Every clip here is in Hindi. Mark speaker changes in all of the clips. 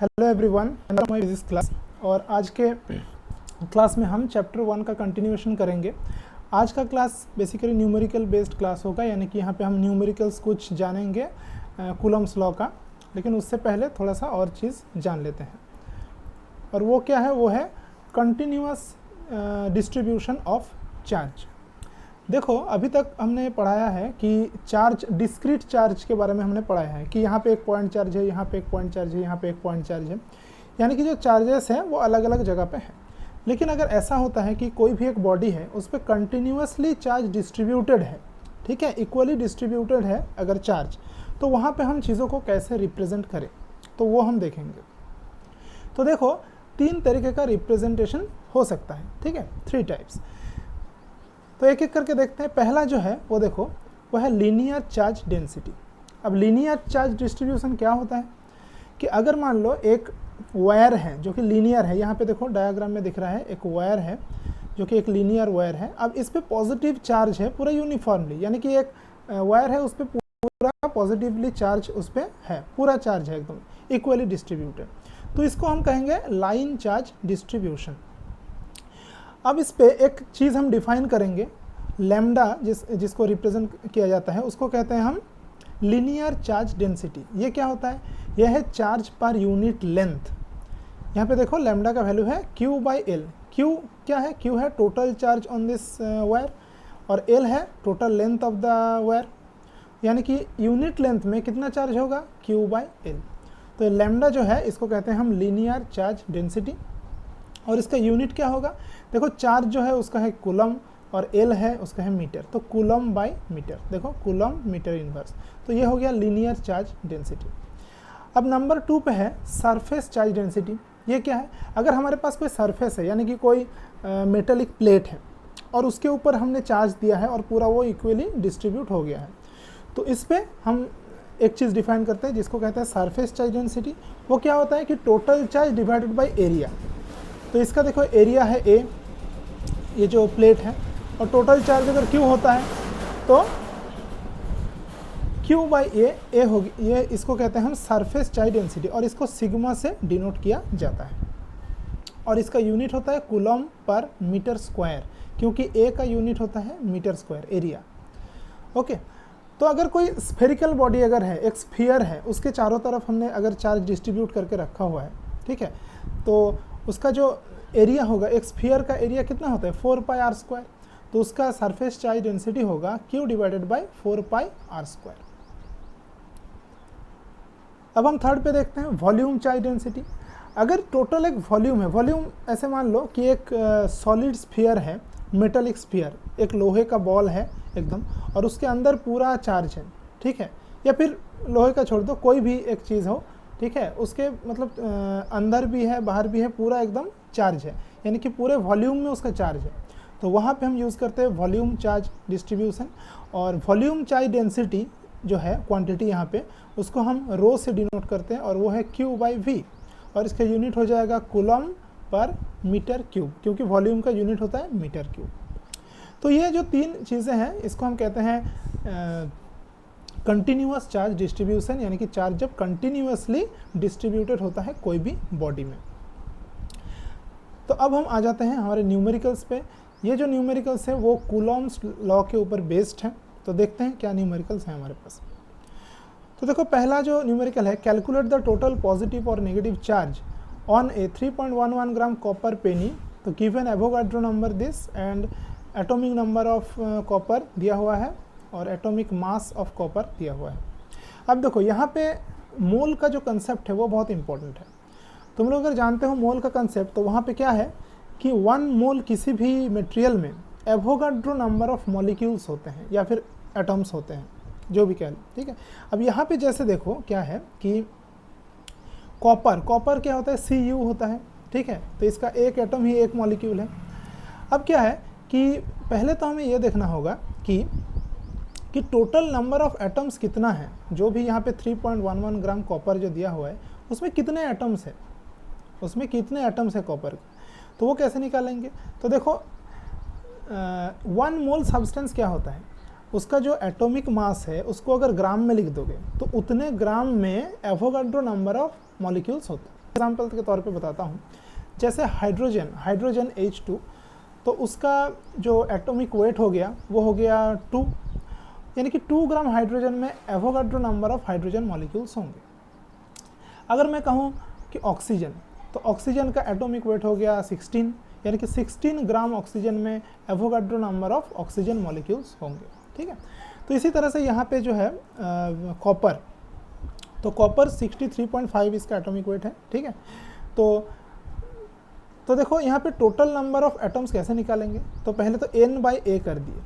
Speaker 1: Hello everyone, my physics class. और आज के क्लास में हम चैप्टर 1 का कंटिन्यूएशन करेंगे। आज का class basically numerical based class होगा, यानी कि यहाँ पे हम न्यूमेरिकल्स कुछ जानेंगे कूलम्स लॉ का। लेकिन उससे पहले थोड़ा सा और चीज़ जान लेते हैं, और वो क्या है, वो है कंटिन्यूअस डिस्ट्रीब्यूशन ऑफ चार्ज। देखो, अभी तक हमने पढ़ाया है कि चार्ज, डिस्क्रीट चार्ज के बारे में हमने पढ़ाया है कि यहाँ पे एक पॉइंट चार्ज है, यहाँ पे एक पॉइंट चार्ज है, यहाँ पे एक पॉइंट चार्ज है, यानी कि जो चार्जेस हैं वो अलग अलग जगह पे हैं। लेकिन अगर ऐसा होता है कि कोई भी एक बॉडी है, उस पर कंटिन्यूअसली चार्ज डिस्ट्रीब्यूटेड है, ठीक है, इक्वली डिस्ट्रीब्यूटेड है अगर चार्ज, तो वहाँ पर हम चीज़ों को कैसे रिप्रेजेंट करें, तो वो हम देखेंगे। तो देखो, 3 तरीके का रिप्रेजेंटेशन हो सकता है, ठीक है, 3 टाइप्स। तो एक एक करके देखते हैं। पहला जो है वो देखो, वो है लीनियर चार्ज डेंसिटी। अब लीनियर चार्ज डिस्ट्रीब्यूशन क्या होता है कि अगर मान लो एक वायर है जो कि लीनियर है, यहाँ पे देखो डायग्राम में दिख रहा है, एक वायर है जो कि एक लीनियर वायर है। अब इस पे पॉजिटिव चार्ज है पूरा यूनिफॉर्मली, यानी कि एक वायर है, उस पर पूरा पॉजिटिवली चार्ज उस पर है, पूरा चार्ज है एकदम इक्वली डिस्ट्रीब्यूटेड, तो इसको हम कहेंगे लाइन चार्ज डिस्ट्रीब्यूशन। अब इस पे एक चीज़ हम डिफाइन करेंगे, लैम्डा जिसको रिप्रेजेंट किया जाता है, उसको कहते हैं हम लीनियर चार्ज डेंसिटी। ये क्या होता है? यह है चार्ज पर यूनिट लेंथ। यहाँ पे देखो लैम्डा का वैल्यू है Q/L। Q क्या है? Q है total charge on this wire, और L है total length of the wire, यानी कि यूनिट लेंथ में कितना चार्ज होगा? Q/L। तो लैम्डा जो है इसको कहते हैं हम लीनियर चार्ज डेंसिटी, और इसका यूनिट क्या होगा? देखो, चार्ज जो है उसका है कूलम, और एल है उसका है मीटर, तो कूलम बाय मीटर, देखो कूलम मीटर इनवर्स, तो ये हो गया लीनियर चार्ज डेंसिटी। अब नंबर 2 पे है सरफेस चार्ज डेंसिटी। ये क्या है? अगर हमारे पास कोई सरफेस है, यानी कि कोई मेटेलिक प्लेट है, और उसके ऊपर हमने चार्ज दिया है और पूरा वो इक्वली डिस्ट्रीब्यूट हो गया है, तो इस पर हम एक चीज़ डिफाइन करते हैं जिसको कहते हैं सरफेस चार्ज डेंसिटी। वो क्या होता है कि total charge divided by area. तो इसका देखो एरिया है A, ये जो प्लेट है, और टोटल चार्ज अगर Q होता है तो Q/A होगी। ये इसको कहते हैं हम सरफेस चार्ज डेंसिटी, और इसको सिग्मा से डिनोट किया जाता है, और इसका यूनिट होता है कूलम पर मीटर स्क्वायर, क्योंकि A का यूनिट होता है मीटर स्क्वायर एरिया। ओके, तो अगर कोई स्फेरिकल बॉडी अगर है, एक स्फीयर है, उसके चारों तरफ हमने अगर चार्ज डिस्ट्रीब्यूट करके रखा हुआ है, ठीक है, तो उसका जो एरिया होगा, एक स्फीयर का एरिया कितना होता है? 4πr², तो उसका सरफेस चार्ज डेंसिटी होगा Q/4πr²। अब हम थर्ड पे देखते हैं वॉल्यूम चार्ज डेंसिटी। अगर टोटल एक वॉल्यूम है, वॉल्यूम ऐसे मान लो कि एक सॉलिड स्फीयर है, मेटलिक स्फीयर, एक लोहे का बॉल है एकदम, और उसके अंदर पूरा चार्ज है, ठीक है, या फिर लोहे का छोड़ दो, कोई भी एक चीज़ हो, ठीक है, उसके मतलब अंदर भी है बाहर भी है, पूरा एकदम चार्ज है, यानी कि पूरे वॉल्यूम में उसका चार्ज है, तो वहाँ पे हम यूज़ करते हैं वॉल्यूम चार्ज डिस्ट्रीब्यूशन। और वॉल्यूम चार्ज डेंसिटी जो है क्वांटिटी यहाँ पे, उसको हम रो से डिनोट करते हैं, और वो है Q/V, और इसका यूनिट हो जाएगा कूलम पर मीटर क्यूब, क्योंकि वॉल्यूम का यूनिट होता है मीटर क्यूब। तो ये जो 3 चीज़ें हैं, इसको हम कहते हैं कंटिन्यूअस चार्ज डिस्ट्रीब्यूशन, यानी कि चार्ज जब कंटिन्यूअसली डिस्ट्रीब्यूटेड होता है कोई भी बॉडी में। तो अब हम आ जाते हैं हमारे न्यूमेरिकल्स पे। ये जो न्यूमेरिकल्स है वो कूलॉम्स लॉ के ऊपर बेस्ड है, तो देखते हैं क्या न्यूमेरिकल्स हैं हमारे पास। तो देखो, पहला जो न्यूमेरिकल है, कैलकुलेट द टोटल पॉजिटिव और negative charge on a 3.11 gram copper penny. तो given Avogadro number this, and atomic number of copper दिया हुआ है, और एटॉमिक मास ऑफ कॉपर दिया हुआ है। अब देखो, यहाँ पे मोल का जो कंसेप्ट है वो बहुत इंपॉर्टेंट है। तुम लोग अगर जानते हो मोल का कंसेप्ट, तो वहाँ पे क्या है कि 1 मोल किसी भी मटेरियल में एवोगाड्रो नंबर ऑफ मॉलिक्यूल्स होते हैं, या फिर एटम्स होते हैं, जो भी कह लो, ठीक है। अब यहाँ पे जैसे देखो क्या है कि कॉपर क्या होता है? Cu होता है, ठीक है, तो इसका एक एटम ही एक मॉलिक्यूल है। अब क्या है कि पहले तो हमें ये देखना होगा कि टोटल नंबर ऑफ एटम्स कितना है। जो भी यहाँ पे 3.11 ग्राम कॉपर जो दिया हुआ है, उसमें कितने एटम्स है, उसमें कितने एटम्स है कॉपर के, तो वो कैसे निकालेंगे? तो देखो, 1 मोल सब्सटेंस क्या होता है? उसका जो एटॉमिक मास है उसको अगर ग्राम में लिख दोगे, तो उतने ग्राम में एवोगाड्रो नंबर ऑफ मॉलिक्यूल्स होते हैं। एग्जाम्पल के तौर पे बताता हूँ। जैसे हाइड्रोजन H2, तो उसका जो एटॉमिक वेट हो गया वो हो गया 2, यानी कि 2 ग्राम हाइड्रोजन में Avogadro number of hydrogen molecules होंगे। अगर मैं कहूँ कि ऑक्सीजन, तो ऑक्सीजन का एटॉमिक वेट हो गया 16, यानी कि 16 ग्राम ऑक्सीजन में Avogadro number of oxygen molecules होंगे। ठीक है, तो इसी तरह से यहाँ पे जो है कॉपर, तो कॉपर 63.5 इसका एटॉमिक वेट है। ठीक है, तो देखो यहाँ पे टोटल नंबर ऑफ एटम्स कैसे निकालेंगे। तो पहले तो N/A कर दिए,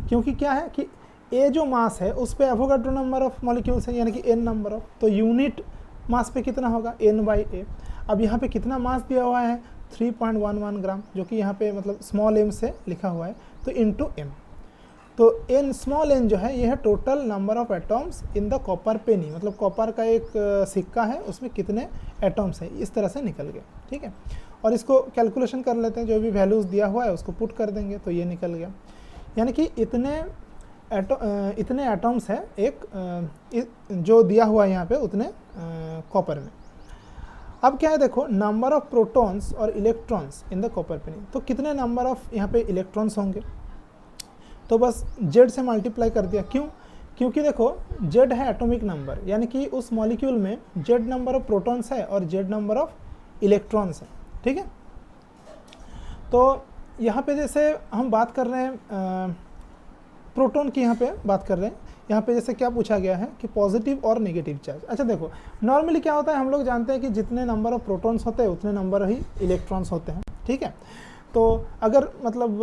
Speaker 1: क्योंकि क्या है कि A जो मास है उस पे एवोगाड्रो नंबर ऑफ मॉलिक्यूल्स है, यानी कि N नंबर ऑफ, तो यूनिट मास पे कितना होगा N/A। अब यहाँ पे कितना मास दिया हुआ है 3.11 ग्राम, जो कि यहाँ पे मतलब स्मॉल m से लिखा हुआ है, तो इंटू m, तो n स्मॉल n जो है ये है total number of atoms in the copper penny, मतलब कॉपर का एक सिक्का है उसमें कितने एटम्स हैं, इस तरह से निकल गया। ठीक है, और इसको कैलकुलेशन कर लेते हैं, जो भी वैल्यूज़ दिया हुआ है उसको पुट कर देंगे तो ये निकल गया, यानी कि इतने एटम्स है एक जो दिया हुआ है यहाँ पे उतने कॉपर में। अब क्या है देखो, नंबर ऑफ प्रोटॉन्स और electrons in the copper penny, तो कितने नंबर ऑफ यहाँ पे इलेक्ट्रॉन्स होंगे, तो बस Z से मल्टीप्लाई कर दिया। क्यों? क्योंकि देखो Z है एटॉमिक नंबर, यानी कि उस मॉलिक्यूल में Z नंबर ऑफ प्रोटॉन्स है और Z नंबर ऑफ इलेक्ट्रॉन्स है। ठीक है, तो यहाँ पे जैसे हम बात कर रहे हैं प्रोटॉन की, यहाँ पे बात कर रहे हैं, यहाँ पे जैसे क्या पूछा गया है कि पॉजिटिव और नेगेटिव चार्ज। अच्छा देखो, नॉर्मली क्या होता है, हम लोग जानते हैं कि जितने नंबर ऑफ प्रोटॉन्स होते हैं उतने नंबर ही इलेक्ट्रॉन्स होते हैं। ठीक है, तो अगर मतलब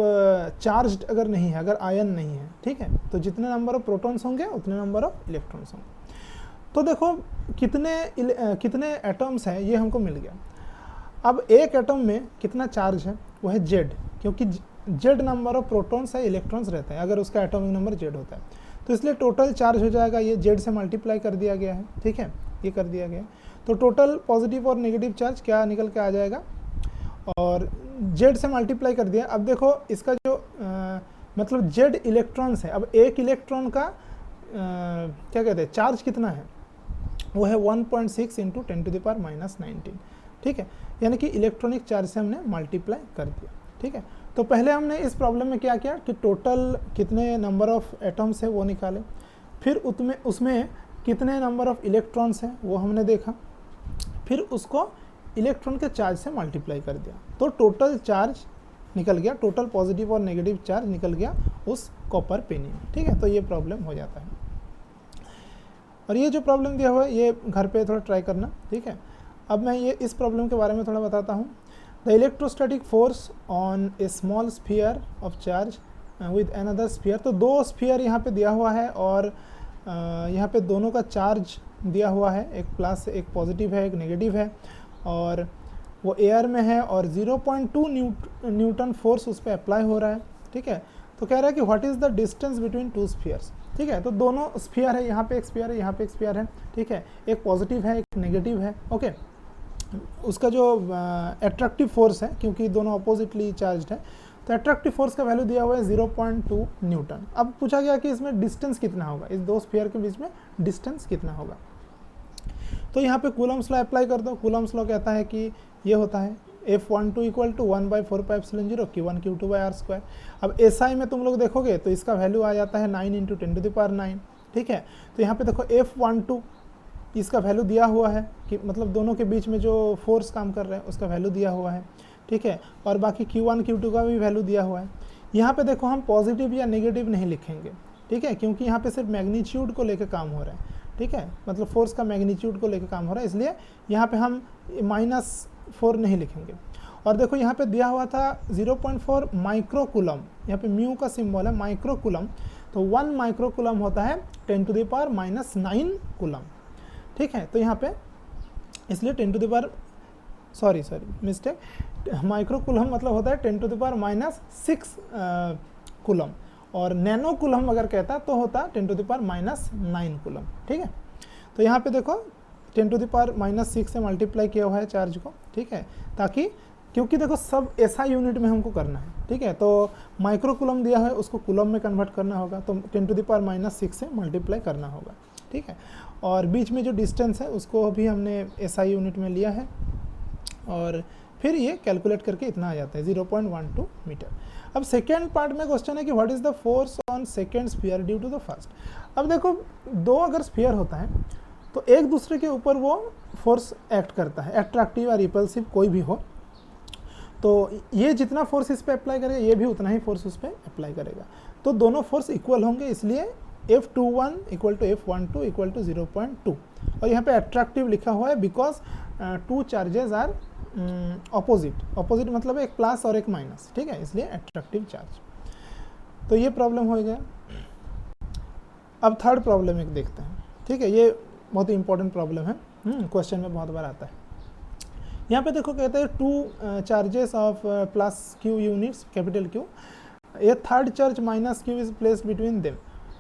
Speaker 1: चार्ज अगर नहीं है, अगर आयन नहीं है, ठीक है, तो जितने नंबर ऑफ प्रोटॉन्स होंगे उतने नंबर ऑफ इलेक्ट्रॉन्स होंगे। तो देखो कितने एटम्स हैं ये हमको मिल गया। अब एक एटम में कितना चार्ज है, वो है Z, क्योंकि Z नंबर ऑफ प्रोटॉन्स है, इलेक्ट्रॉन्स रहते हैं अगर उसका एटॉमिक नंबर Z होता है, तो इसलिए टोटल चार्ज हो जाएगा, ये Z से मल्टीप्लाई कर दिया गया है। ठीक है, ये कर दिया गया, तो टोटल पॉजिटिव और नेगेटिव चार्ज क्या निकल के आ जाएगा, और Z से मल्टीप्लाई कर दिया। अब देखो इसका जो मतलब Z इलेक्ट्रॉन्स है, अब एक इलेक्ट्रॉन का क्या कहते हैं चार्ज कितना है, वो है 1.6 इंटू 10⁻⁻19। ठीक है, यानी कि इलेक्ट्रॉनिक चार्ज से हमने मल्टीप्लाई कर दिया। ठीक है, तो पहले हमने इस प्रॉब्लम में क्या किया कि टोटल कितने नंबर ऑफ एटम्स है वो निकाले, फिर उसमें कितने नंबर ऑफ इलेक्ट्रॉन्स हैं वो हमने देखा, फिर उसको इलेक्ट्रॉन के चार्ज से मल्टीप्लाई कर दिया, तो टोटल चार्ज निकल गया, टोटल पॉजिटिव और नेगेटिव चार्ज निकल गया उस कॉपर पेनी में। ठीक है, तो ये प्रॉब्लम हो जाता है, और ये जो प्रॉब्लम दिया हुआ है ये घर पे थोड़ा ट्राई करना। ठीक है, अब मैं ये इस प्रॉब्लम के बारे में थोड़ा बताता हूँ। The electrostatic force on A small sphere of charge with another sphere, तो दो स्फीयर यहाँ पे दिया हुआ है और यहाँ पे दोनों का चार्ज दिया हुआ है, एक प्लस एक पॉजिटिव है एक नेगेटिव है, और वो एयर में है और 0.2 न्यूटन फोर्स उस पर अप्लाई हो रहा है। ठीक है, तो कह रहा है कि what is the distance between two spheres. ठीक है, तो दोनों स्फीयर है, यहाँ पे एक स्फीयर है, यहाँ पे एक स्फीयर है। ठीक है, एक पॉजिटिव है एक नेगेटिव है। ओके, उसका जो एट्रैक्टिव फोर्स है, क्योंकि दोनों अपोजिटली चार्ज्ड है, तो एट्रैक्टिव फोर्स का वैल्यू दिया हुआ है 0.2 न्यूटन। अब पूछा गया कि इसमें डिस्टेंस कितना होगा, इस दो स्फीयर के बीच में डिस्टेंस कितना होगा, तो यहाँ पे कूलम्स लॉ अप्लाई कर दो। कूलम्स लॉ कहता है कि ये होता है F12 = 1/4πε0 Q1 Q2/r²। अब SI में तुम लोग देखोगे तो इसका वैल्यू आ जाता है 9 × 10⁹। ठीक है, तो यहाँ पे देखो F12 इसका वैल्यू दिया हुआ है कि मतलब दोनों के बीच में जो फोर्स काम कर रहा है उसका वैल्यू दिया हुआ है। ठीक है, और बाकी Q1 Q2 का भी वैल्यू दिया हुआ है। यहाँ पे देखो हम पॉजिटिव या नेगेटिव नहीं लिखेंगे, ठीक है, क्योंकि यहाँ पे सिर्फ मैग्नीट्यूड को लेकर काम हो रहा है। ठीक है, मतलब फोर्स का मैग्नीट्यूड को लेकर काम हो रहा है, इसलिए यहाँ पे हम -4 नहीं लिखेंगे। और देखो यहाँ पे दिया हुआ था 0.4 माइक्रोकूलम, यहाँ पे म्यू का सिंबल है माइक्रोकूलम, तो 1 माइक्रोकूलम होता है 10⁻⁹ कूलम। ठीक है, तो यहाँ पे इसलिए 10 मिस्टेक, माइक्रोकूलम मतलब होता है 10⁻⁻6 कूलम, और नैनो कूलम अगर कहता तो होता 10⁻⁹ कूलम। ठीक है, तो यहाँ पे देखो 10⁻⁻6 से मल्टीप्लाई किया हुआ है चार्ज को। ठीक है, ताकि क्योंकि देखो सब SI यूनिट में हमको करना है। ठीक है, तो माइक्रोकूलम दिया है उसको कूलम में कन्वर्ट करना होगा, तो 10⁻⁻6 से मल्टीप्लाई करना होगा। ठीक है, और बीच में जो डिस्टेंस है उसको भी हमने SI यूनिट में लिया है। और फिर ये कैलकुलेट करके इतना आ जाता है 0.12 मीटर। अब सेकेंड पार्ट में क्वेश्चन है कि what is the force on second sphere due to the first. अब देखो दो अगर स्फीयर होता है तो एक दूसरे के ऊपर वो फोर्स एक्ट करता है, अट्रैक्टिव या रिपल्सिव कोई भी हो, तो ये जितना फोर्स इस पर अप्लाई करेगा ये भी उतना ही फोर्स उस पर अप्लाई करेगा, तो दोनों फोर्स इक्वल होंगे, इसलिए F21 equal to F12 equal to 0.2। और यहाँ पे अट्रैक्टिव लिखा हुआ है because two charges are opposite मतलब एक प्लस और एक माइनस, ठीक है, इसलिए अट्रैक्टिव चार्ज। तो ये प्रॉब्लम हो गया। अब थर्ड प्रॉब्लम एक देखते हैं, ठीक है, ये बहुत ही इंपॉर्टेंट प्रॉब्लम है, क्वेश्चन में बहुत बार आता है। यहाँ पे देखो कहते हैं two charges of plus Q units capital Q, A third charge minus Q is placed between them,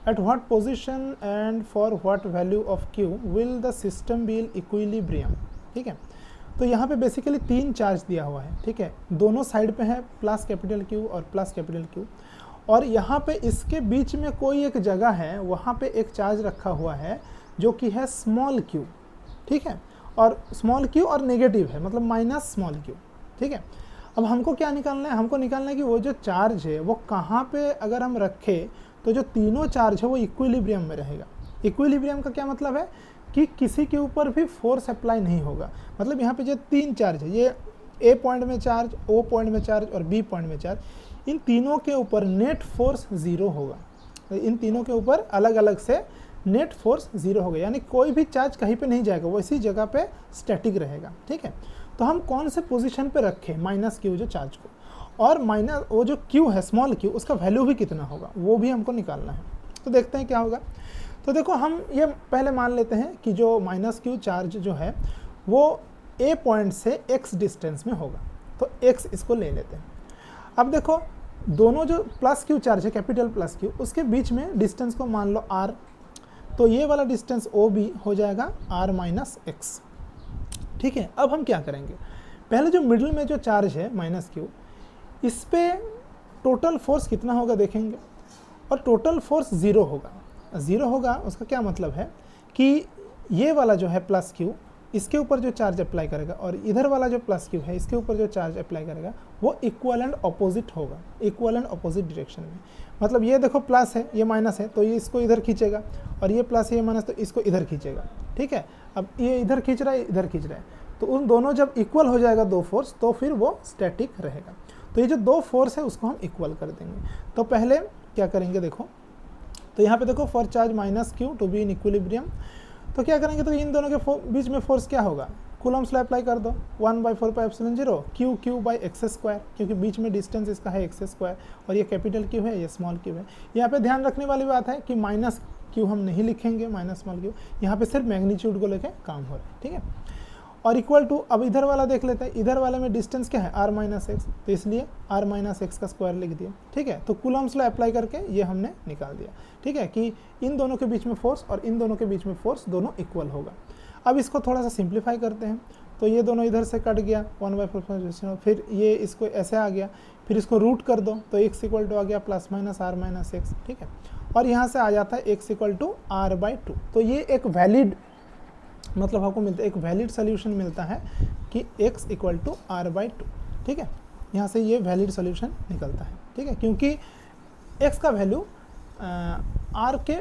Speaker 1: at what position and for what value of q will the system be in equilibrium, ठीक है। तो यहाँ पे बेसिकली तीन चार्ज दिया हुआ है, ठीक है, दोनों साइड पे है प्लस कैपिटल क्यू और प्लस कैपिटल क्यू, और यहाँ पे इसके बीच में कोई एक जगह है, वहाँ पे एक चार्ज रखा हुआ है जो कि है स्मॉल क्यू, ठीक है, और स्मॉल क्यू और नेगेटिव है मतलब माइनस स्मॉल क्यू, ठीक है। अब हमको क्या निकालना है, हमको निकालना है कि वो जो चार्ज है वो कहाँ पे अगर हम रखें तो जो तीनों चार्ज है वो इक्विलिब्रियम में रहेगा। इक्विलिब्रियम का क्या मतलब है कि किसी के ऊपर भी फोर्स अप्लाई नहीं होगा, मतलब यहाँ पे जो तीन चार्ज है, ये ए पॉइंट में चार्ज, ओ पॉइंट में चार्ज और बी पॉइंट में चार्ज, इन तीनों के ऊपर नेट फोर्स ज़ीरो होगा। इन तीनों के ऊपर अलग अलग से नेट फोर्स ज़ीरो होगा, यानी कोई भी चार्ज कहीं पे नहीं जाएगा, वो इसी जगह पे स्टैटिक रहेगा, ठीक है। तो हम कौन से पोजीशन पे रखें माइनस क्यू जो चार्ज को, और माइनस वो जो क्यू है स्मॉल क्यू उसका वैल्यू भी कितना होगा वो भी हमको निकालना है। तो देखते हैं क्या होगा। तो देखो हम ये पहले मान लेते हैं कि जो माइनस क्यू चार्ज जो है वो ए पॉइंट से एक्स डिस्टेंस में होगा, तो एक्स इसको ले लेते हैं। अब देखो दोनों जो प्लस क्यू चार्ज है कैपिटल प्लस क्यू, उसके बीच में डिस्टेंस को मान लो आर, तो ये वाला डिस्टेंस ओ भी हो जाएगा आर माइनस एक्स, ठीक है। अब हम क्या करेंगे, पहले जो मिडिल में जो चार्ज है माइनस क्यू, इस पे टोटल फोर्स कितना होगा देखेंगे, और टोटल फोर्स ज़ीरो होगा। ज़ीरो होगा उसका क्या मतलब है कि ये वाला जो है प्लस क्यू इसके ऊपर जो चार्ज अप्लाई करेगा और इधर वाला जो प्लस क्यू है इसके ऊपर जो चार्ज अप्लाई करेगा वो इक्वल एंड अपोजिट होगा, इक्वल एंड अपोजिट डायरेक्शन में। मतलब ये देखो प्लस है ये माइनस है तो ये इसको इधर खींचेगा, और ये प्लस है ये माइनस तो इसको इधर खींचेगा, ठीक है। अब ये इधर खींच रहा है इधर खींच रहा है, तो उन दोनों जब इक्वल हो जाएगा दो फोर्स तो फिर वो स्टैटिक रहेगा। तो ये जो दो फोर्स है उसको हम इक्वल कर देंगे। तो पहले क्या करेंगे देखो, तो यहाँ पे देखो for charge minus q to be in equilibrium, तो क्या करेंगे, तो इन दोनों के बीच में फोर्स क्या होगा, कूलम्स लॉ अप्लाई कर दो, 1/4πε0 क्यू बाई एक्स स्क्वायर, क्योंकि बीच में डिस्टेंस इसका है एक्स स्क्वायर और ये कैपिटल क्यू है ये स्मॉल क्यू है। यहाँ पे ध्यान रखने वाली बात है कि माइनस क्यू हम नहीं लिखेंगे, माइनस स्मॉल क्यू, यहाँ पे सिर्फ मैग्नीट्यूड को लेके काम हो रहा है, ठीक है। और इक्वल टू, अब इधर वाला देख लेते हैं, इधर वाले में डिस्टेंस क्या है आर माइनस एक्स, तो इसलिए आर माइनस एक्स का स्क्वायर लिख दिया, ठीक है। तो कूलम्स लॉ अप्लाई करके ये हमने निकाल दिया, ठीक है, कि इन दोनों के बीच में फोर्स और इन दोनों के बीच में फोर्स दोनों इक्वल होगा। अब इसको थोड़ा सा सिंप्लीफाई करते हैं, तो ये दोनों इधर से कट गया 1/4, फिर ये इसको ऐसे आ गया, फिर इसको रूट कर दो तो x इक्वल टू आ गया plus minus r minus x, ठीक है। और यहाँ से आ जाता है x इक्वल टू r/2। तो ये एक वैलिड मतलब आपको मिलता है, एक वैलिड सोल्यूशन मिलता है कि x इक्वल टू r/2, ठीक है। यहाँ से ये वैलिड सोल्यूशन निकलता है, ठीक है, क्योंकि x का वैल्यू r के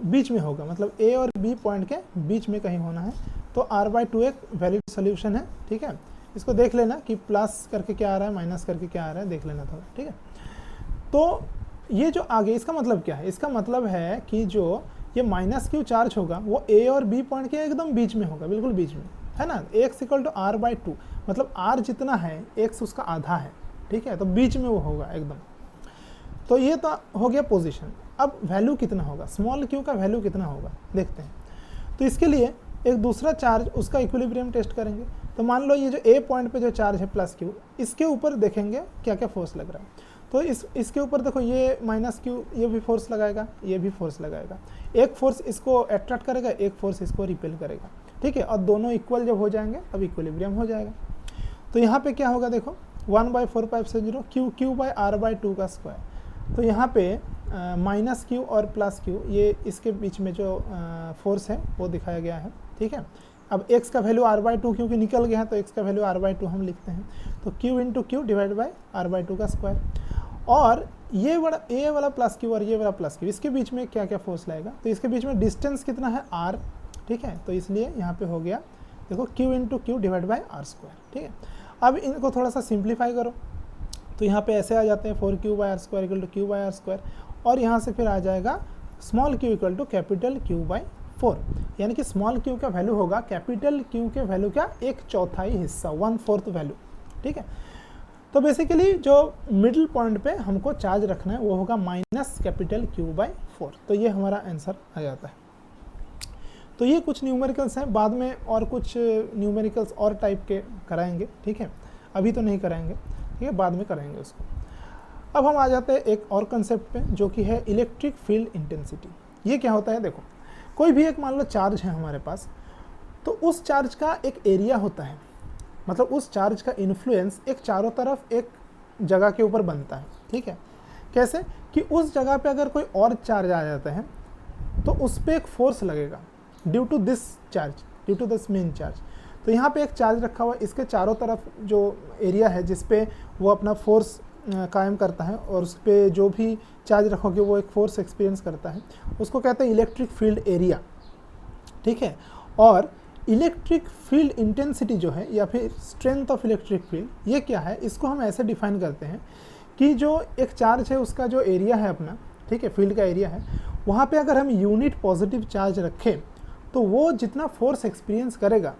Speaker 1: बीच में होगा, मतलब a और b पॉइंट के बीच में कहीं होना है, तो r/2 एक वैलिड सोल्यूशन है, ठीक है। इसको देख लेना कि प्लस करके क्या आ रहा है माइनस करके क्या आ रहा है, देख लेना थोड़ा, ठीक है। तो ये जो आगे इसका मतलब क्या है, इसका मतलब है कि जो ये माइनस क्यू चार्ज होगा वो a और b पॉइंट के एकदम बीच में होगा, बिल्कुल बीच में, है ना। x इक्वल टू r/2 मतलब r जितना है x उसका आधा है, ठीक है, तो बीच में वो होगा एकदम। तो ये तो हो गया पोजीशन। अब वैल्यू कितना होगा, स्मॉल क्यू का वैल्यू कितना होगा देखते हैं। तो इसके लिए एक दूसरा चार्ज उसका इक्विलिब्रियम टेस्ट करेंगे। तो मान लो ये जो a पॉइंट पे जो चार्ज है प्लस क्यू, इसके ऊपर देखेंगे क्या क्या फोर्स लग रहा है। तो इसके ऊपर देखो ये माइनस क्यू ये भी फोर्स लगाएगा, ये भी फोर्स लगाएगा, एक फोर्स इसको अट्रैक्ट करेगा एक फोर्स इसको रिपेल करेगा, ठीक है। और दोनों इक्वल जब हो जाएंगे तब इक्विलिब्रियम हो जाएगा। तो यहाँ पे क्या होगा देखो 1/4πε0 क्यू बाई r/2 का स्क्वायर। तो यहाँ पे माइनस क्यू और प्लस क्यू ये इसके बीच में जो फोर्स है वो दिखाया गया है, ठीक है। अब x का वैल्यू r/2 क्योंकि निकल गया है तो x का वैल्यू r/2 हम लिखते हैं, तो q into Q divide by r/2 का स्क्वायर। और ये वाला प्लस क्यू और ये वाला प्लस क्यू, इसके बीच में क्या क्या फोर्स लगेगा, तो इसके बीच में डिस्टेंस कितना है r, ठीक है, तो इसलिए यहाँ पे हो गया देखो q into Q divide by r square, ठीक है। अब इनको थोड़ा सा सिंप्लीफाई करो तो यहाँ पे ऐसे आ जाते हैं 4q/r square equal to q/r square, और यहाँ से फिर आ जाएगा small q equal to capital q/4, यानी कि स्मॉल q का वैल्यू होगा कैपिटल q के वैल्यू का 1/4 हिस्सा, 1/4 वैल्यू, ठीक है। तो बेसिकली जो मिडिल पॉइंट पे हमको चार्ज रखना है वो होगा माइनस कैपिटल q/4, तो ये हमारा आंसर आ जाता है। तो ये कुछ न्यूमेरिकल्स हैं, बाद में और कुछ न्यूमेरिकल्स और टाइप के कराएंगे, ठीक है, अभी तो नहीं कराएंगे, ठीक है, बाद में कराएंगे उसको। अब हम आ जाते हैं एक और कंसेप्ट पे जो कि है इलेक्ट्रिक फील्ड इंटेंसिटी। ये क्या होता है, देखो कोई भी एक मान लो चार्ज है हमारे पास, तो उस चार्ज का एक एरिया होता है, मतलब उस चार्ज का इन्फ्लुएंस एक चारों तरफ एक जगह के ऊपर बनता है, ठीक है। कैसे कि उस जगह पे अगर कोई और चार्ज आ जाता है तो उस पर एक फोर्स लगेगा due to this charge, due to this main charge. तो यहाँ पे एक चार्ज रखा हुआ है, इसके चारों तरफ जो एरिया है जिस पे वो अपना फोर्स कायम करता है और उस पर जो भी चार्ज रखोगे वो एक फोर्स एक्सपीरियंस करता है, उसको कहते हैं इलेक्ट्रिक फील्ड एरिया, ठीक है। और इलेक्ट्रिक फील्ड इंटेंसिटी जो है या फिर स्ट्रेंथ ऑफ इलेक्ट्रिक फील्ड, ये क्या है, इसको हम ऐसे डिफाइन करते हैं कि जो एक चार्ज है उसका जो एरिया है अपना, ठीक है, फील्ड का एरिया है, वहाँ पे अगर हम यूनिट पॉजिटिव चार्ज रखें तो वो जितना फोर्स एक्सपीरियंस करेगा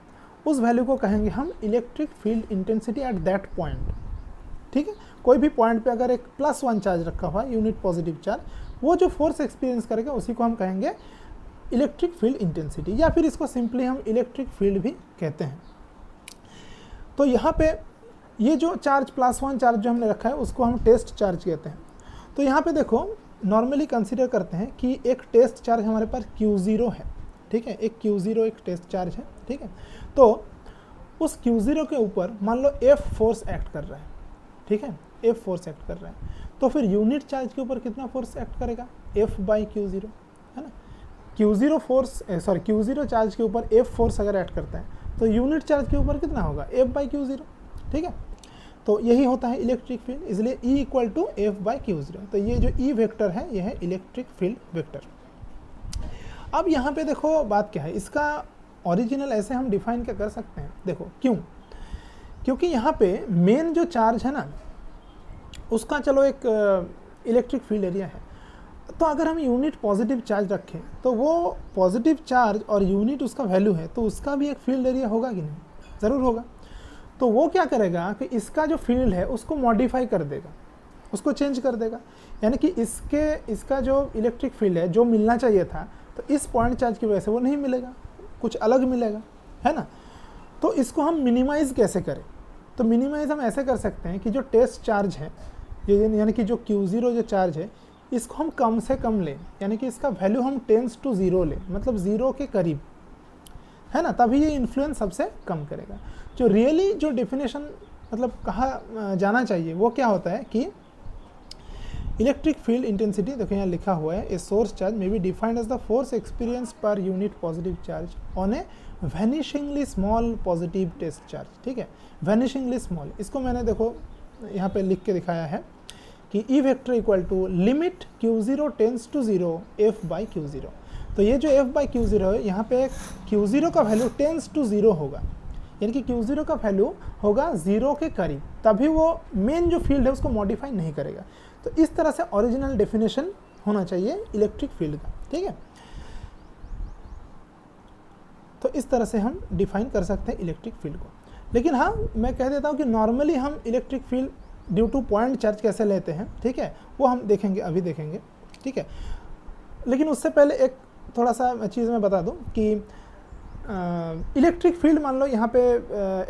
Speaker 1: उस वैल्यू को कहेंगे हम electric field intensity at that point, ठीक है। कोई भी पॉइंट पे अगर एक +1 चार्ज रखा हुआ है यूनिट पॉजिटिव चार्ज, वो जो फोर्स एक्सपीरियंस करेगा उसी को हम कहेंगे इलेक्ट्रिक फील्ड इंटेंसिटी, या फिर इसको सिंपली हम इलेक्ट्रिक फील्ड भी कहते हैं। तो यहाँ पे ये जो चार्ज +1 चार्ज जो हमने रखा है उसको हम टेस्ट चार्ज कहते हैं। तो यहाँ पे देखो नॉर्मली कंसीडर करते हैं कि एक टेस्ट चार्ज हमारे पास Q0 है, ठीक है, एक Q0 एक टेस्ट चार्ज है, ठीक है। तो उस Q0 के ऊपर मान लो F फोर्स एक्ट कर रहा है, ठीक है, F फोर्स एक्ट कर रहा है, तो फिर यूनिट चार्ज के ऊपर कितना फोर्स एक्ट करेगा, F/Q0, है ना। Q0 चार्ज के ऊपर F फोर्स अगर एक्ट करता है तो यूनिट चार्ज के ऊपर कितना होगा, F/Q0, ठीक है। तो यही होता है इलेक्ट्रिक फील्ड, इसलिए E इक्वल टू F/Q0। तो ये जो E वेक्टर है ये है इलेक्ट्रिक फील्ड वेक्टर। अब यहाँ पे देखो बात क्या है, इसका ओरिजिनल ऐसे हम डिफाइन क्या कर सकते हैं, देखो क्यों, क्योंकि यहाँ पे मेन जो चार्ज है ना उसका चलो एक इलेक्ट्रिक फील्ड एरिया है, तो अगर हम यूनिट पॉजिटिव चार्ज रखें तो वो पॉजिटिव चार्ज और यूनिट उसका वैल्यू है तो उसका भी एक फील्ड एरिया होगा कि नहीं, ज़रूर होगा। तो वो क्या करेगा कि इसका जो फील्ड है उसको मॉडिफाई कर देगा, उसको चेंज कर देगा, यानी कि इसका जो इलेक्ट्रिक फील्ड है जो मिलना चाहिए था तो इस पॉइंट चार्ज की वजह से वो नहीं मिलेगा, कुछ अलग मिलेगा, है ना। तो इसको हम मिनिमाइज़ कैसे करें, तो मिनिमाइज़ हम ऐसे कर सकते हैं कि जो टेस्ट चार्ज है यानी कि जो Q0 जो चार्ज है इसको हम कम से कम लें, यानी कि इसका वैल्यू हम टेंस टू 0 लें, मतलब 0 के करीब, है ना, तभी ये इन्फ्लुएंस सबसे कम करेगा। जो रियली जो डेफिनेशन मतलब कहा जाना चाहिए वो क्या होता है कि इलेक्ट्रिक फील्ड इंटेंसिटी, देखो यहाँ लिखा हुआ है, a source charge may be defined as the force experience per unit positive charge on a vanishingly small positive test charge, ठीक है, वैनिशिंगली स्मॉल। इसको मैंने देखो यहाँ पे लिख के दिखाया है कि E vector equal to limit Q0 tends to 0 F/Q0। तो ये जो F/Q0 है यहाँ पे Q0 का वैल्यू टेंस टू 0 होगा, यानी कि Q0 का वैल्यू होगा 0 के करीब, तभी वो मेन जो फील्ड है उसको मॉडिफाई नहीं करेगा। तो इस तरह से ओरिजिनल डेफिनेशन होना चाहिए इलेक्ट्रिक फील्ड का, ठीक है। तो इस तरह से हम डिफाइन कर सकते हैं इलेक्ट्रिक फील्ड को। लेकिन हाँ, मैं कह देता हूँ कि नॉर्मली हम electric field due two point charge कैसे लेते हैं, ठीक है, वो हम देखेंगे, अभी देखेंगे, ठीक है। लेकिन उससे पहले एक थोड़ा सा चीज़ मैं बता दूं कि इलेक्ट्रिक फील्ड, मान लो यहाँ पे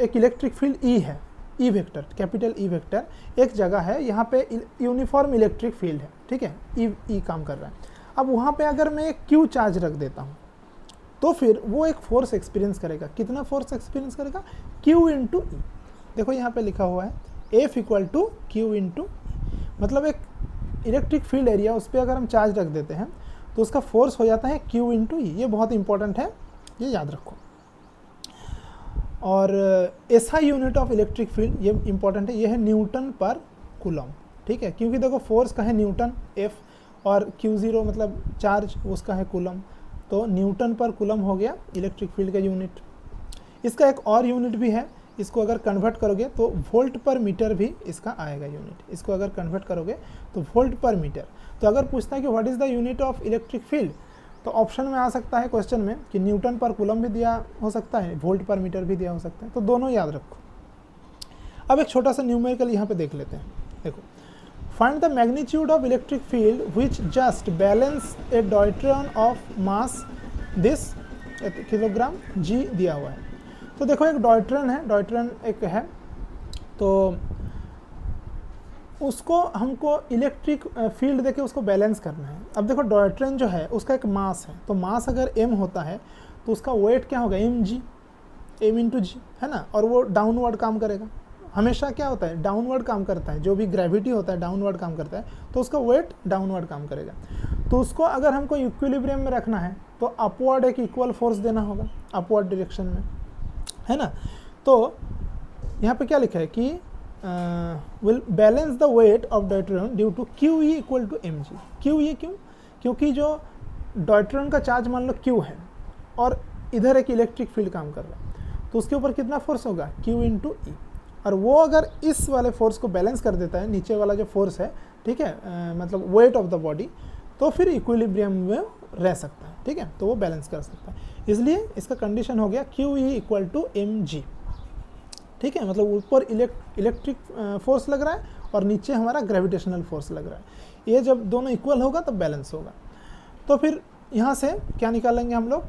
Speaker 1: एक इलेक्ट्रिक फील्ड E है, E vector, capital E vector एक जगह है, यहाँ पे यूनिफॉर्म इलेक्ट्रिक फील्ड है, ठीक है, E काम कर रहा है। अब वहाँ पे अगर मैं एक Q चार्ज रख देता हूँ तो फिर वो एक फोर्स एक्सपीरियंस करेगा, कितना फोर्स एक्सपीरियंस करेगा, Q इंटू E। देखो यहाँ पे लिखा हुआ है F equal to Q into E, मतलब एक इलेक्ट्रिक फील्ड एरिया उस पर अगर हम चार्ज रख देते हैं तो उसका फोर्स हो जाता है Q इंटू E। ये बहुत इंपॉर्टेंट है, ये याद रखो। और SI unit of electric field, ये इंपॉर्टेंट है, ये है न्यूटन पर कूलम, ठीक है, क्योंकि देखो फोर्स का है न्यूटन एफ और Q0 मतलब चार्ज उसका है कूलम, तो न्यूटन पर कूलम हो गया इलेक्ट्रिक फील्ड का यूनिट। इसका एक और यूनिट भी है, इसको अगर कन्वर्ट करोगे तो वोल्ट पर मीटर भी इसका आएगा यूनिट, इसको अगर कन्वर्ट करोगे तो वोल्ट पर मीटर। तो अगर पूछता है कि what is the unit of electric field, तो ऑप्शन में आ सकता है क्वेश्चन में कि न्यूटन पर कूलम भी दिया हो सकता है, वोल्ट पर मीटर भी दिया हो सकता है, तो दोनों याद रखो। अब एक छोटा सा न्यूमेरिकल यहाँ पे देख लेते हैं। देखो, find the magnitude of electric field which just balance a deuteron of mass this kilogram जी दिया हुआ है। तो देखो एक ड्यूट्रॉन है, ड्यूट्रॉन एक है, तो उसको हमको इलेक्ट्रिक फील्ड देके उसको बैलेंस करना है। अब देखो ड्यूट्रॉन जो है उसका एक मास है, तो मास अगर m होता है तो उसका वेट क्या होगा, m इंटू जी, है ना, और वो डाउनवर्ड काम करेगा। हमेशा क्या होता है, डाउनवर्ड काम करता है, जो भी ग्रेविटी होता है डाउनवर्ड काम करता है, तो उसका वेट डाउनवर्ड काम करेगा। तो उसको अगर हमको इक्विलिब्रियम में रखना है तो अपवर्ड एक इक्वल फोर्स देना होगा, अपवर्ड डायरेक्शन में, है ना। तो यहाँ पे क्या लिखा है कि will balance the weight of deuteron due to QE equal to mg। QE क्यों, क्योंकि जो ड्यूट्रॉन का चार्ज मान लो Q है और इधर एक इलेक्ट्रिक फील्ड काम कर रहा है, तो उसके ऊपर कितना फोर्स होगा, Q इंटू ई, और वो अगर इस वाले फोर्स को बैलेंस कर देता है, नीचे वाला जो फोर्स है, ठीक है, मतलब वेट ऑफ द बॉडी, तो फिर इक्विलिब्रियम में रह सकता है, ठीक है, तो वो बैलेंस कर सकता है। इसलिए इसका कंडीशन हो गया QE इक्वल टू mg, ठीक है, मतलब ऊपर इलेक्ट्रिक फोर्स लग रहा है और नीचे हमारा ग्रेविटेशनल फोर्स लग रहा है। ये जब दोनों इक्वल होगा तब बैलेंस होगा। तो फिर यहाँ से क्या निकालेंगे हम लोग,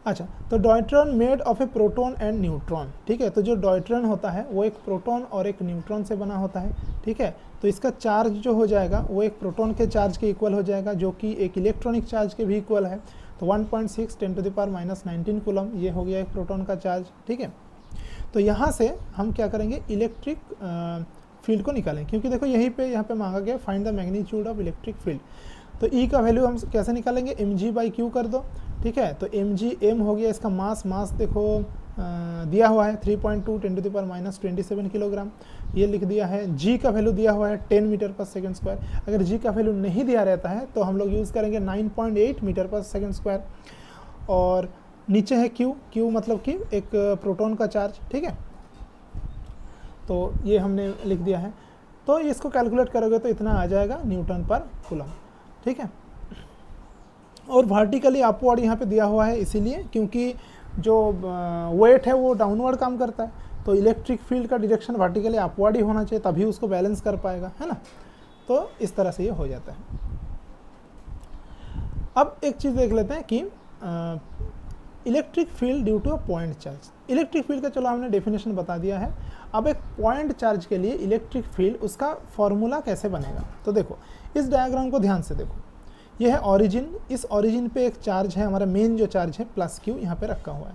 Speaker 1: अच्छा, तो deuteron made of A proton and neutron, ठीक है, तो जो ड्यूट्रॉन होता है वो एक प्रोटॉन और एक न्यूट्रॉन से बना होता है, ठीक है, तो इसका चार्ज जो हो जाएगा वो एक प्रोटॉन के चार्ज के इक्वल हो जाएगा, जो कि एक इलेक्ट्रॉनिक चार्ज के भी इक्वल है। तो 1.6 × 10⁻⁻19 कूलम, ये हो गया एक प्रोटॉन का चार्ज, ठीक है। तो यहाँ से हम क्या करेंगे, इलेक्ट्रिक फील्ड को निकालें, क्योंकि देखो यहीं पे यहाँ पे मांगा गया find the magnitude of electric field. तो ई का वैल्यू हम कैसे निकालेंगे, mg/q कर दो, ठीक है, तो mg m हो गया इसका मास देखो दिया हुआ है 3.2 × 10⁻27 किलोग्राम, ये लिख दिया है। g का वैल्यू दिया हुआ है 10 मीटर पर सेकंड स्क्वायर। अगर g का वैल्यू नहीं दिया रहता है तो हम लोग यूज़ करेंगे 9.8 मीटर पर सेकंड स्क्वायर। और नीचे है q मतलब कि एक प्रोटॉन का चार्ज, ठीक है, तो ये हमने लिख दिया है। तो इसको कैलकुलेट करोगे तो इतना आ जाएगा न्यूटन पर कूलम, ठीक है। और वर्टिकली अपवर्ड यहाँ पे दिया हुआ है इसीलिए क्योंकि जो वेट है वो डाउनवर्ड काम करता है, तो इलेक्ट्रिक फील्ड का डायरेक्शन वर्टिकली अपवर्ड ही होना चाहिए, तभी उसको बैलेंस कर पाएगा, है ना। तो इस तरह से ये हो जाता है। अब एक चीज़ देख लेते हैं कि electric field due to a point charge. Electric field का चलो हमने डेफिनेशन बता दिया है। अब एक पॉइंट चार्ज के लिए इलेक्ट्रिक फील्ड, उसका फॉर्मूला कैसे बनेगा, तो देखो इस डायग्राम को ध्यान से देखो, यह है ओरिजिन, इस ओरिजिन पे एक चार्ज है, हमारा मेन जो चार्ज है +q यहाँ पे रखा हुआ है,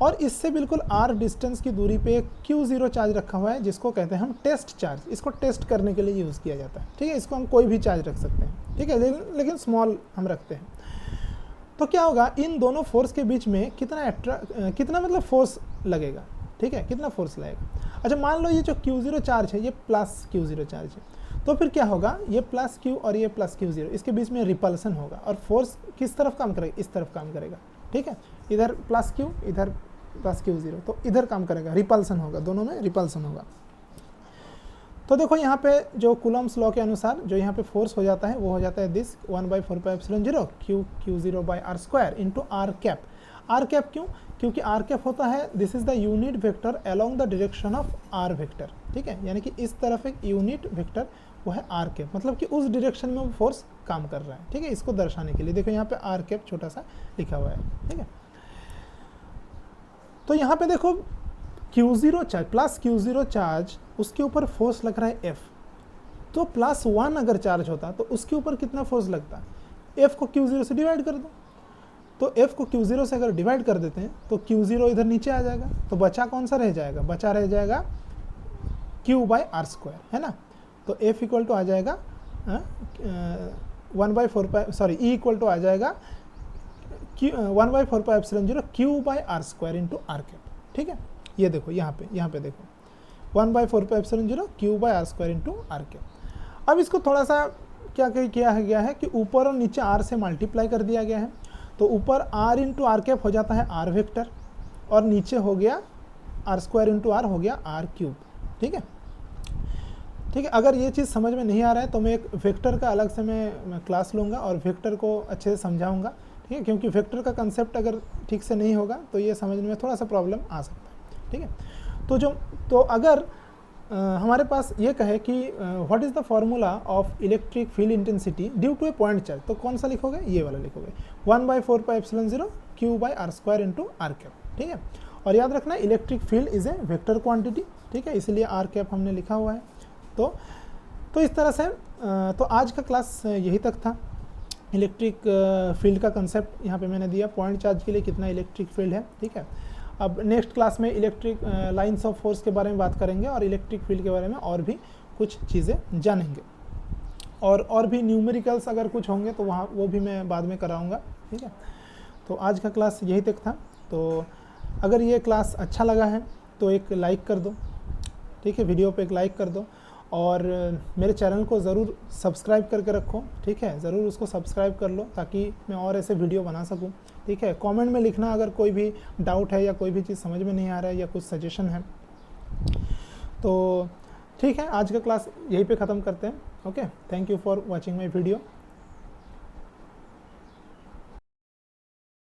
Speaker 1: और इससे बिल्कुल r डिस्टेंस की दूरी पे एक Q0 चार्ज रखा हुआ है, जिसको कहते हैं हम टेस्ट चार्ज। इसको टेस्ट करने के लिए यूज़ किया जाता है, ठीक है, इसको हम कोई भी चार्ज रख सकते हैं, ठीक है, लेकिन स्मॉल हम रखते हैं। तो क्या होगा, इन दोनों फोर्स के बीच में कितना मतलब फोर्स लगेगा, ठीक है, कितना फोर्स लगेगा। अच्छा, मान लो ये जो Q0 चार्ज है ये +Q0 चार्ज है, तो फिर क्या होगा, ये +q और ये +Q0, इसके बीच में रिपल्सन होगा और फोर्स किस तरफ काम करेगा, इस तरफ काम करेगा, ठीक है, इधर +q इधर +Q0, तो इधर काम करेगा, रिपल्सन होगा, दोनों में रिपल्सन होगा। तो देखो यहाँ पे जो कूलम्स लॉ के अनुसार जो यहाँ पे फोर्स हो जाता है वो हो जाता है this 1/4πε0 Q0/r² into r cap. r cap क्यों, क्योंकि r कैप होता है this is the unit vector along the direction of r vector, ठीक है, यानी कि इस तरफ एक यूनिट वेक्टर वो है r कैप, मतलब कि उस डायरेक्शन में वो फोर्स काम कर रहा है, ठीक है, इसको दर्शाने के लिए देखो यहाँ पे r कैप छोटा सा लिखा हुआ है, ठीक है। तो यहाँ पे देखो Q0 चार्ज, +Q0 चार्ज, उसके ऊपर फोर्स लग रहा है F, तो +1 अगर चार्ज होता तो उसके ऊपर कितना फोर्स लगता, F को Q0 से डिवाइड कर दो, तो F को Q0 से अगर डिवाइड कर देते हैं तो Q0 इधर नीचे आ जाएगा, तो बचा कौन सा रह जाएगा, बचा रह जाएगा Q/r², है ना। तो F इक्वल टू आ जाएगा 1/4π, सॉरी E इक्वल टू आ जाएगा 1 by 4 pi epsilon 0 q by r square into r cap. ठीक है, ये देखो यहाँ पे देखो 1 by 4 pi epsilon 0 q by r square into r cap. अब इसको थोड़ा सा क्या किया गया है कि ऊपर और नीचे आर से मल्टीप्लाई कर दिया गया है, तो ऊपर आर इंटू आर कैप हो जाता है आर वेक्टर, और नीचे हो गया आर स्क्वायर इंटू आर हो गया आर क्यूब। ठीक है, ठीक है। अगर ये चीज़ समझ में नहीं आ रहा है तो मैं एक वेक्टर का अलग से मैं क्लास लूँगा और वेक्टर को अच्छे से समझाऊँगा। ठीक है, क्योंकि वेक्टर का कंसेप्ट अगर ठीक से नहीं होगा तो ये समझने में थोड़ा सा प्रॉब्लम आ सकता है। ठीक है, तो अगर हमारे पास ये कहे कि what is the formula of electric field intensity due to a point charge, तो कौन सा लिखोगे? ये वाला लिखोगे 1 by 4 pi epsilon 0 q by r square into r cap. ठीक है, और याद रखना electric field is a vector quantity. ठीक है, इसलिए आर कैप हमने लिखा हुआ है। तो इस तरह से तो आज का क्लास यही तक था। इलेक्ट्रिक फील्ड का कंसेप्ट यहाँ पे मैंने दिया, पॉइंट चार्ज के लिए कितना इलेक्ट्रिक फील्ड है। ठीक है, अब नेक्स्ट क्लास में इलेक्ट्रिक लाइंस ऑफ फोर्स के बारे में बात करेंगे और इलेक्ट्रिक फील्ड के बारे में और भी कुछ चीज़ें जानेंगे, और भी न्यूमेरिकल्स अगर कुछ होंगे तो वो भी मैं बाद में कराऊंगा। ठीक है, तो आज का क्लास यही तक था। तो अगर ये क्लास अच्छा लगा है तो एक लाइक कर दो। ठीक है, वीडियो पे एक लाइक कर दो, और मेरे चैनल को ज़रूर सब्सक्राइब करके रखो। ठीक है, ज़रूर उसको सब्सक्राइब कर लो ताकि मैं और ऐसे वीडियो बना सकूं। ठीक है, कमेंट में लिखना अगर कोई भी डाउट है या कोई भी चीज़ समझ में नहीं आ रहा है या कुछ सजेशन है। तो ठीक है, आज का क्लास यहीं पे ख़त्म करते हैं। Okay, thank you for watching my video.